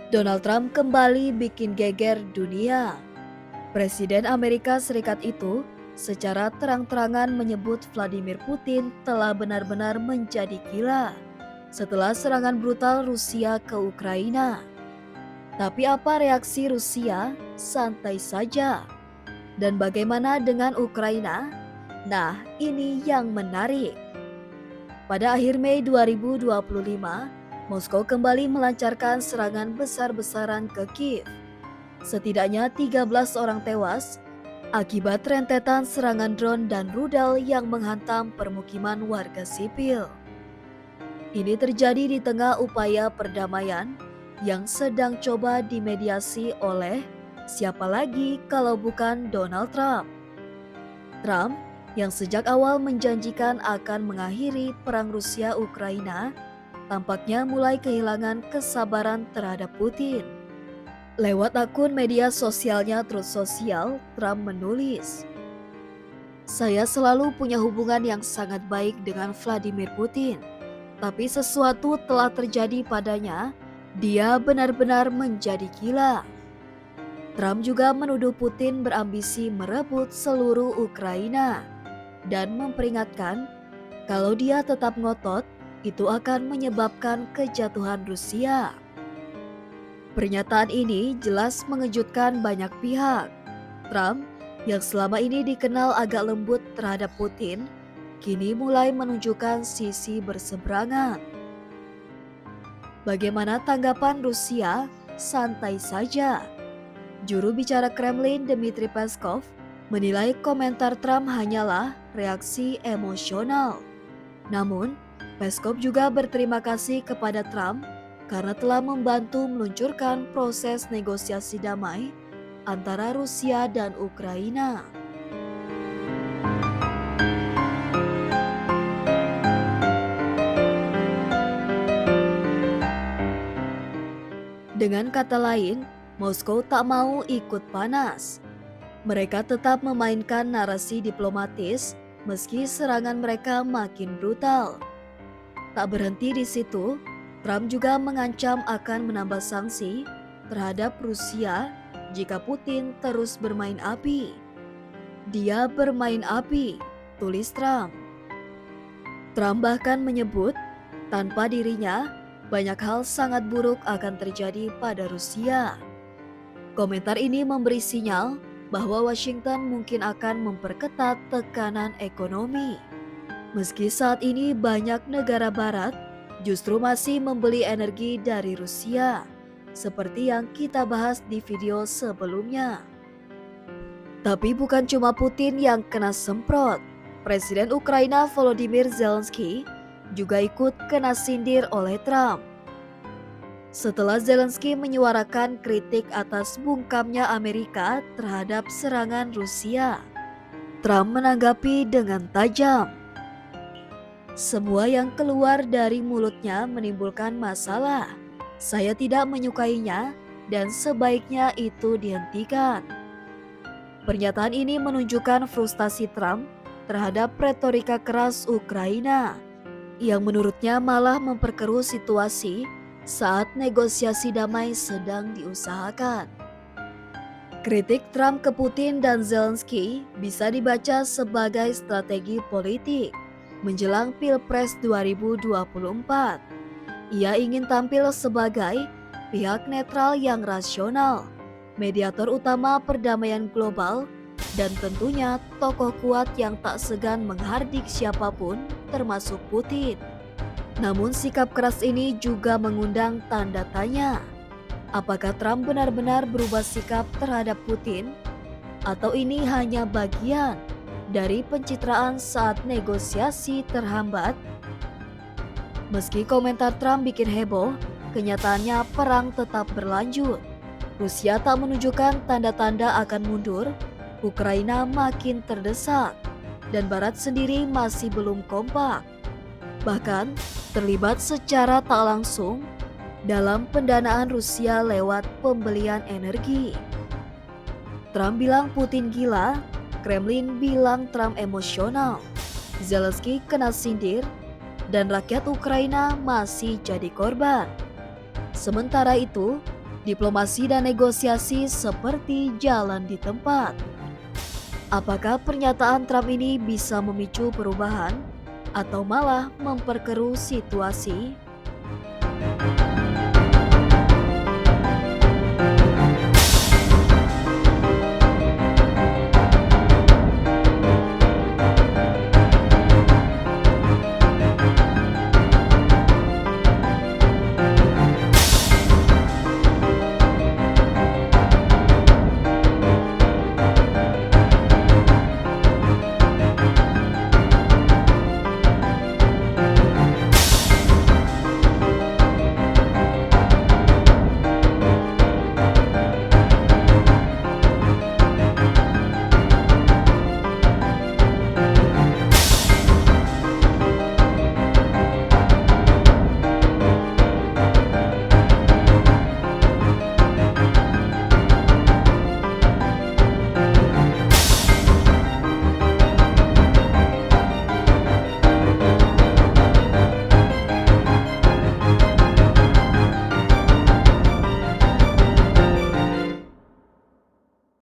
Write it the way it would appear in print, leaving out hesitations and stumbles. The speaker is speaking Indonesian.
Donald Trump kembali bikin geger dunia. Presiden Amerika Serikat itu secara terang-terangan menyebut Vladimir Putin telah benar-benar menjadi gila setelah serangan brutal Rusia ke Ukraina. Tapi apa reaksi Rusia? Santai saja. Dan bagaimana dengan Ukraina? Nah, ini yang menarik. Pada akhir Mei 2025, Moskow kembali melancarkan serangan besar-besaran ke Kiev. Setidaknya 13 orang tewas akibat rentetan serangan drone dan rudal yang menghantam permukiman warga sipil. Ini terjadi di tengah upaya perdamaian yang sedang coba dimediasi oleh siapa lagi kalau bukan Donald Trump. Trump yang sejak awal menjanjikan akan mengakhiri perang Rusia-Ukraina tampaknya mulai kehilangan kesabaran terhadap Putin. Lewat akun media sosialnya Truth Social, Trump menulis, "Saya selalu punya hubungan yang sangat baik dengan Vladimir Putin, tapi sesuatu telah terjadi padanya. Dia benar-benar menjadi gila." Trump juga menuduh Putin berambisi merebut seluruh Ukraina dan memperingatkan kalau dia tetap ngotot, itu akan menyebabkan kejatuhan Rusia. Pernyataan ini jelas mengejutkan banyak pihak. Trump, yang selama ini dikenal agak lembut terhadap Putin, kini mulai menunjukkan sisi berseberangan. Bagaimana tanggapan Rusia? Santai saja. Juru bicara Kremlin Dmitry Peskov menilai komentar Trump hanyalah reaksi emosional. Namun, Peskov juga berterima kasih kepada Trump karena telah membantu meluncurkan proses negosiasi damai antara Rusia dan Ukraina. Dengan kata lain, Moskow tak mau ikut panas. Mereka tetap memainkan narasi diplomatis meski serangan mereka makin brutal. Tak berhenti di situ, Trump juga mengancam akan menambah sanksi terhadap Rusia jika Putin terus bermain api. Dia bermain api, tulis Trump. Trump bahkan menyebut, tanpa dirinya, banyak hal sangat buruk akan terjadi pada Rusia. Komentar ini memberi sinyal bahwa Washington mungkin akan memperketat tekanan ekonomi. Meski saat ini banyak negara barat justru masih membeli energi dari Rusia, seperti yang kita bahas di video sebelumnya. Tapi bukan cuma Putin yang kena semprot. Presiden Ukraina Volodymyr Zelensky juga ikut kena sindir oleh Trump. Setelah Zelensky menyuarakan kritik atas bungkamnya Amerika terhadap serangan Rusia, Trump menanggapi dengan tajam. "Semua yang keluar dari mulutnya menimbulkan masalah. Saya tidak menyukainya dan sebaiknya itu dihentikan." Pernyataan ini menunjukkan frustasi Trump terhadap retorika keras Ukraina, yang menurutnya malah memperkeruh situasi saat negosiasi damai sedang diusahakan. Kritik Trump ke Putin dan Zelensky bisa dibaca sebagai strategi politik menjelang Pilpres 2024. Ia ingin tampil sebagai pihak netral yang rasional, mediator utama perdamaian global, dan tentunya tokoh kuat yang tak segan menghardik siapapun, termasuk Putin. Namun sikap keras ini juga mengundang tanda tanya. Apakah Trump benar-benar berubah sikap terhadap Putin? Atau ini hanya bagian dari pencitraan saat negosiasi terhambat? Meski komentar Trump bikin heboh, kenyataannya perang tetap berlanjut. Rusia tak menunjukkan tanda-tanda akan mundur, Ukraina makin terdesak, dan Barat sendiri masih belum kompak. Bahkan terlibat secara tak langsung dalam pendanaan Rusia lewat pembelian energi. Trump bilang Putin gila, Kremlin bilang Trump emosional, Zelensky kena sindir, dan rakyat Ukraina masih jadi korban. Sementara itu, Diplomasi dan negosiasi seperti jalan di tempat. Apakah pernyataan Trump ini bisa memicu perubahan atau malah memperkeruh situasi?